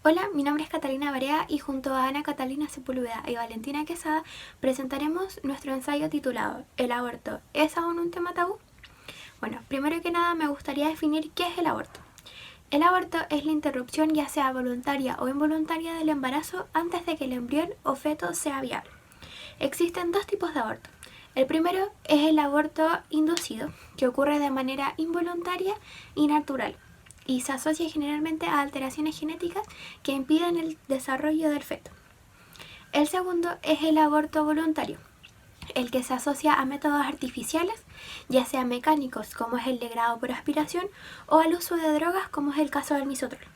Hola, mi nombre es Catalina Barea y junto a Ana Catalina Sepúlveda y Valentina Quesada presentaremos nuestro ensayo titulado ¿El aborto es aún un tema tabú? Bueno, primero que nada me gustaría definir qué es el aborto. El aborto es la interrupción ya sea voluntaria o involuntaria del embarazo antes de que el embrión o feto sea viable. Existen dos tipos de aborto. El primero es el aborto inducido, que ocurre de manera involuntaria y natural, y se asocia generalmente a alteraciones genéticas que impiden el desarrollo del feto. El segundo es el aborto voluntario, el que se asocia a métodos artificiales, ya sea mecánicos como es el legrado por aspiración o al uso de drogas como es el caso del misoprostol.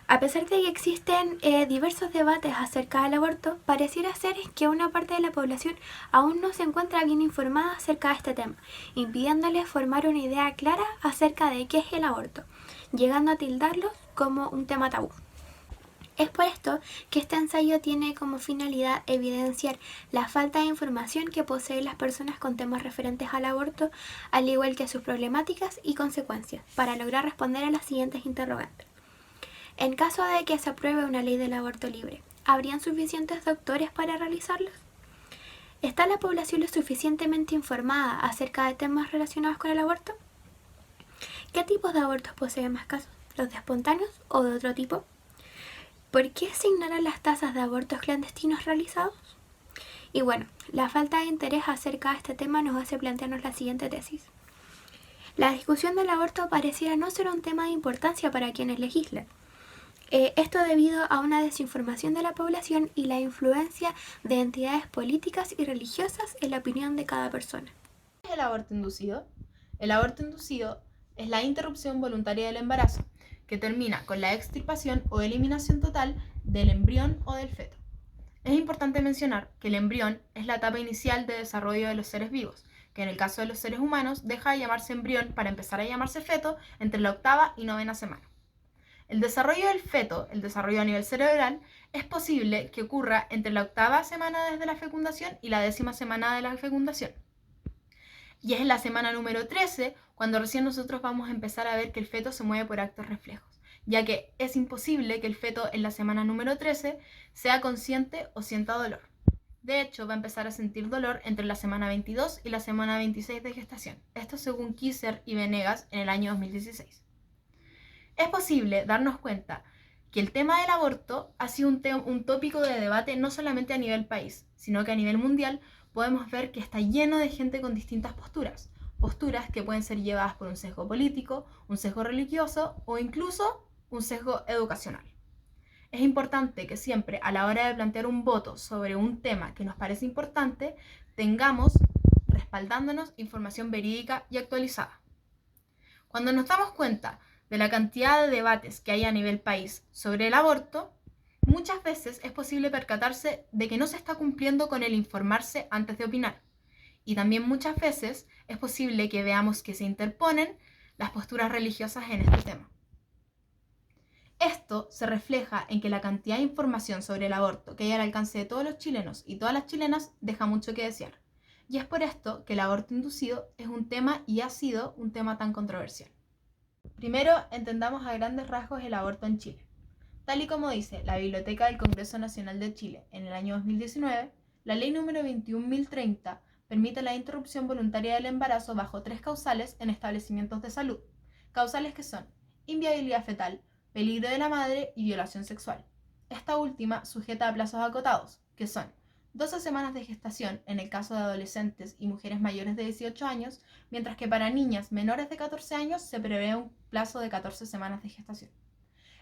A pesar de que existen diversos debates acerca del aborto, pareciera ser que una parte de la población aún no se encuentra bien informada acerca de este tema, impidiéndoles formar una idea clara acerca de qué es el aborto, llegando a tildarlo como un tema tabú. Es por esto que este ensayo tiene como finalidad evidenciar la falta de información que poseen las personas con temas referentes al aborto, al igual que sus problemáticas y consecuencias, para lograr responder a las siguientes interrogantes. En caso de que se apruebe una ley del aborto libre, ¿habrían suficientes doctores para realizarlos? ¿Está la población lo suficientemente informada acerca de temas relacionados con el aborto? ¿Qué tipos de abortos poseen más casos? ¿Los de espontáneos o de otro tipo? ¿Por qué se ignoran las tasas de abortos clandestinos realizados? Y bueno, la falta de interés acerca de este tema nos hace plantearnos la siguiente tesis. La discusión del aborto pareciera no ser un tema de importancia para quienes legislan. Esto debido a una desinformación de la población y la influencia de entidades políticas y religiosas en la opinión de cada persona. ¿Qué es el aborto inducido? El aborto inducido es la interrupción voluntaria del embarazo, que termina con la extirpación o eliminación total del embrión o del feto. Es importante mencionar que el embrión es la etapa inicial de desarrollo de los seres vivos, que en el caso de los seres humanos deja de llamarse embrión para empezar a llamarse feto entre la octava y novena semana. El desarrollo del feto, el desarrollo a nivel cerebral, es posible que ocurra entre la octava semana desde la fecundación y la décima semana de la fecundación. Y es en la semana número 13 cuando recién nosotros vamos a empezar a ver que el feto se mueve por actos reflejos, ya que es imposible que el feto en la semana número 13 sea consciente o sienta dolor. De hecho, va a empezar a sentir dolor entre la semana 22 y la semana 26 de gestación. Esto según Kisser y Venegas en el año 2016. Es posible darnos cuenta que el tema del aborto ha sido un tópico de debate no solamente a nivel país, sino que a nivel mundial podemos ver que está lleno de gente con distintas posturas. Posturas que pueden ser llevadas por un sesgo político, un sesgo religioso o incluso un sesgo educacional. Es importante que siempre a la hora de plantear un voto sobre un tema que nos parece importante, tengamos respaldándonos información verídica y actualizada. Cuando nos damos cuenta de la cantidad de debates que hay a nivel país sobre el aborto, muchas veces es posible percatarse de que no se está cumpliendo con el informarse antes de opinar. Y también muchas veces es posible que veamos que se interponen las posturas religiosas en este tema. Esto se refleja en que la cantidad de información sobre el aborto que hay al alcance de todos los chilenos y todas las chilenas deja mucho que desear. Y es por esto que el aborto inducido es un tema y ha sido un tema tan controversial. Primero, entendamos a grandes rasgos el aborto en Chile. Tal y como dice la Biblioteca del Congreso Nacional de Chile en el año 2019, la ley número 21.030 permite la interrupción voluntaria del embarazo bajo tres causales en establecimientos de salud. Causales que son inviabilidad fetal, peligro de la madre y violación sexual. Esta última sujeta a plazos acotados, que son 12 semanas de gestación en el caso de adolescentes y mujeres mayores de 18 años, mientras que para niñas menores de 14 años se prevé un plazo de 14 semanas de gestación.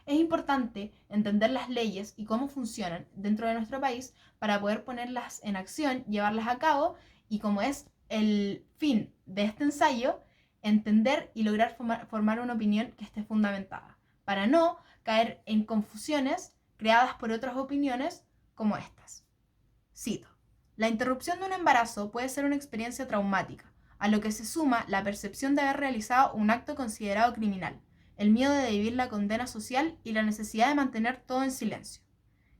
Es importante entender las leyes y cómo funcionan dentro de nuestro país para poder ponerlas en acción, llevarlas a cabo y, como es el fin de este ensayo, entender y lograr formar una opinión que esté fundamentada, para no caer en confusiones creadas por otras opiniones como estas. Cito: la interrupción de un embarazo puede ser una experiencia traumática, a lo que se suma la percepción de haber realizado un acto considerado criminal, el miedo de vivir la condena social y la necesidad de mantener todo en silencio.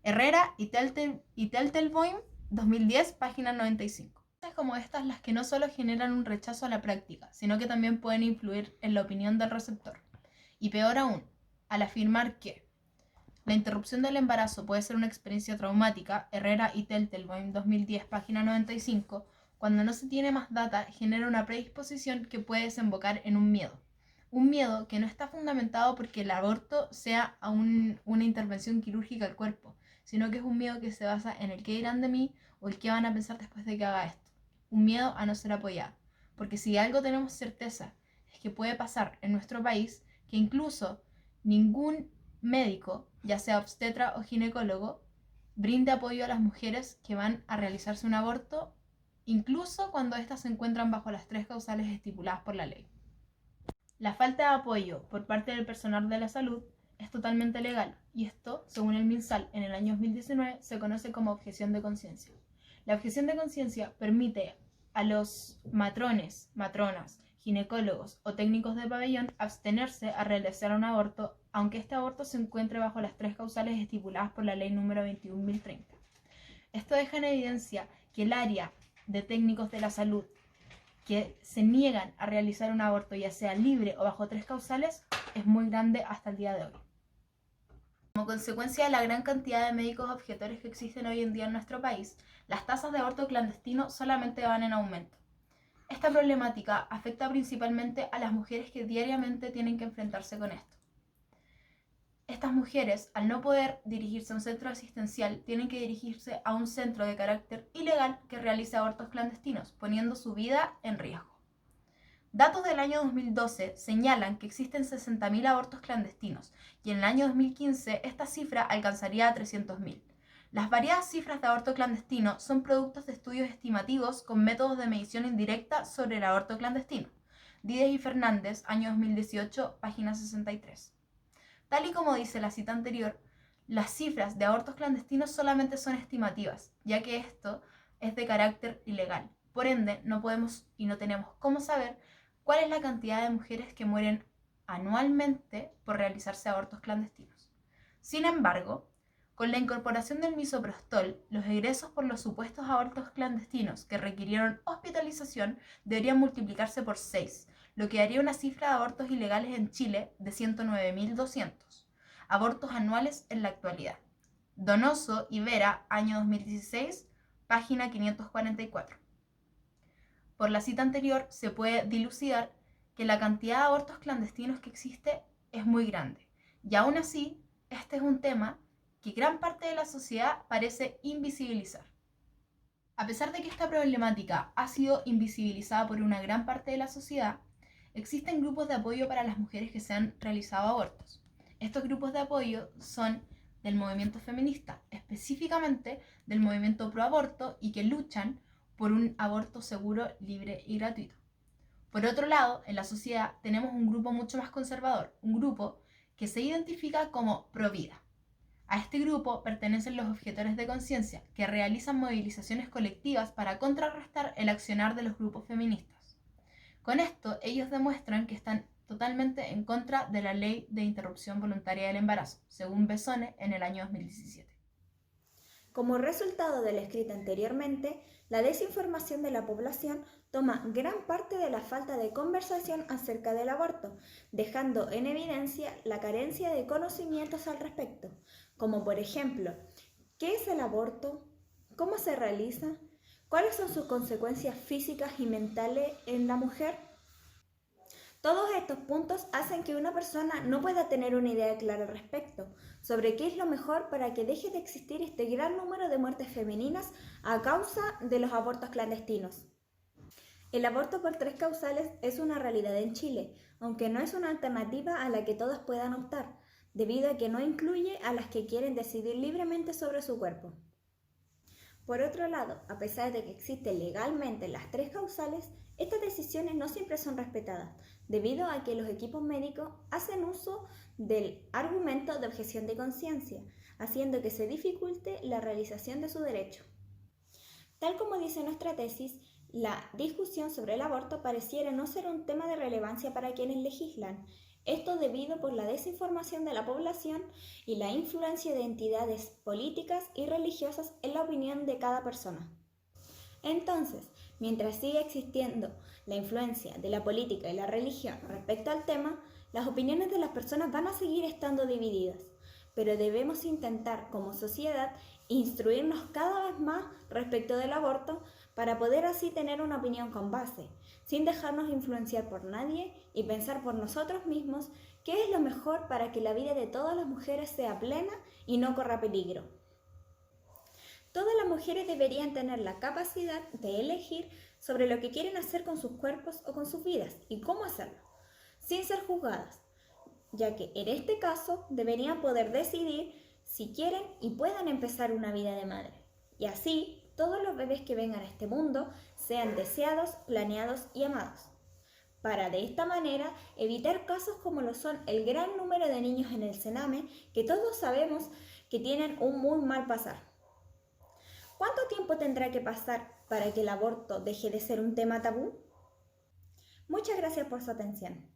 Herrera y Teltelboim, 2010, página 95. Cosas como estas las que no solo generan un rechazo a la práctica, sino que también pueden influir en la opinión del receptor. Y peor aún, al afirmar que La interrupción del embarazo puede ser una experiencia traumática, Herrera y Teltelboim 2010, página 95, cuando no se tiene más data, genera una predisposición que puede desembocar en un miedo. Un miedo que no está fundamentado porque el aborto sea una intervención quirúrgica al cuerpo, sino que es un miedo que se basa en el qué dirán de mí o el qué van a pensar después de que haga esto. Un miedo a no ser apoyado. Porque si algo tenemos certeza es que puede pasar en nuestro país que incluso ningún médico, ya sea obstetra o ginecólogo, brinde apoyo a las mujeres que van a realizarse un aborto, incluso cuando éstas se encuentran bajo las 3 causales estipuladas por la ley. La falta de apoyo por parte del personal de la salud es totalmente legal y esto, según el MinSal, en el año 2019 se conoce como objeción de conciencia. La objeción de conciencia permite a los matrones, matronas, ginecólogos o técnicos de pabellón abstenerse a realizar un aborto, aunque este aborto se encuentre bajo las 3 causales estipuladas por la ley número 21.030. Esto deja en evidencia que el área de técnicos de la salud que se niegan a realizar un aborto, ya sea libre o bajo 3 causales, es muy grande hasta el día de hoy. Como consecuencia de la gran cantidad de médicos objetores que existen hoy en día en nuestro país, las tasas de aborto clandestino solamente van en aumento. Esta problemática afecta principalmente a las mujeres que diariamente tienen que enfrentarse con esto. Estas mujeres, al no poder dirigirse a un centro asistencial, tienen que dirigirse a un centro de carácter ilegal que realice abortos clandestinos, poniendo su vida en riesgo. Datos del año 2012 señalan que existen 60.000 abortos clandestinos y en el año 2015 esta cifra alcanzaría a 300.000. Las variadas cifras de aborto clandestino son productos de estudios estimativos con métodos de medición indirecta sobre el aborto clandestino. Díez y Fernández, año 2018, página 63. Tal y como dice la cita anterior, las cifras de abortos clandestinos solamente son estimativas, ya que esto es de carácter ilegal. Por ende, no podemos y no tenemos cómo saber cuál es la cantidad de mujeres que mueren anualmente por realizarse abortos clandestinos. Sin embargo, con la incorporación del misoprostol, los egresos por los supuestos abortos clandestinos que requirieron hospitalización deberían multiplicarse por 6, lo que daría una cifra de abortos ilegales en Chile de 109.200 abortos anuales en la actualidad. Donoso y Vera, año 2016, página 544. Por la cita anterior se puede dilucidar que la cantidad de abortos clandestinos que existe es muy grande, y aún así, este es un tema que gran parte de la sociedad parece invisibilizar. A pesar de que esta problemática ha sido invisibilizada por una gran parte de la sociedad, existen grupos de apoyo para las mujeres que se han realizado abortos. Estos grupos de apoyo son del movimiento feminista, específicamente del movimiento pro aborto y que luchan por un aborto seguro, libre y gratuito. Por otro lado, en la sociedad tenemos un grupo mucho más conservador, un grupo que se identifica como pro vida. A este grupo pertenecen los objetores de conciencia, que realizan movilizaciones colectivas para contrarrestar el accionar de los grupos feministas. Con esto, ellos demuestran que están totalmente en contra de la ley de interrupción voluntaria del embarazo, según Besone en el año 2017. Como resultado de lo escrito anteriormente, la desinformación de la población toma gran parte de la falta de conversación acerca del aborto, dejando en evidencia la carencia de conocimientos al respecto, como por ejemplo, ¿qué es el aborto? ¿Cómo se realiza? ¿Cuáles son sus consecuencias físicas y mentales en la mujer? Todos estos puntos hacen que una persona no pueda tener una idea clara al respecto sobre qué es lo mejor para que deje de existir este gran número de muertes femeninas a causa de los abortos clandestinos. El aborto por 3 causales es una realidad en Chile, aunque no es una alternativa a la que todas puedan optar, debido a que no incluye a las que quieren decidir libremente sobre su cuerpo. Por otro lado, a pesar de que existen legalmente las 3 causales, estas decisiones no siempre son respetadas, debido a que los equipos médicos hacen uso del argumento de objeción de conciencia, haciendo que se dificulte la realización de su derecho. Tal como dice nuestra tesis, la discusión sobre el aborto pareciera no ser un tema de relevancia para quienes legislan, esto debido por la desinformación de la población y la influencia de entidades políticas y religiosas en la opinión de cada persona. Entonces, mientras siga existiendo la influencia de la política y la religión respecto al tema, las opiniones de las personas van a seguir estando divididas. pero debemos intentar como sociedad instruirnos cada vez más respecto del aborto para poder así tener una opinión con base, sin dejarnos influenciar por nadie y pensar por nosotros mismos qué es lo mejor para que la vida de todas las mujeres sea plena y no corra peligro. Todas las mujeres deberían tener la capacidad de elegir sobre lo que quieren hacer con sus cuerpos o con sus vidas y cómo hacerlo, sin ser juzgadas, ya que en este caso deberían poder decidir si quieren y puedan empezar una vida de madre. Y así, todos los bebés que vengan a este mundo sean deseados, planeados y amados, para de esta manera evitar casos como lo son el gran número de niños en el Sename que todos sabemos que tienen un muy mal pasar. ¿Cuánto tiempo tendrá que pasar para que el aborto deje de ser un tema tabú? Muchas gracias por su atención.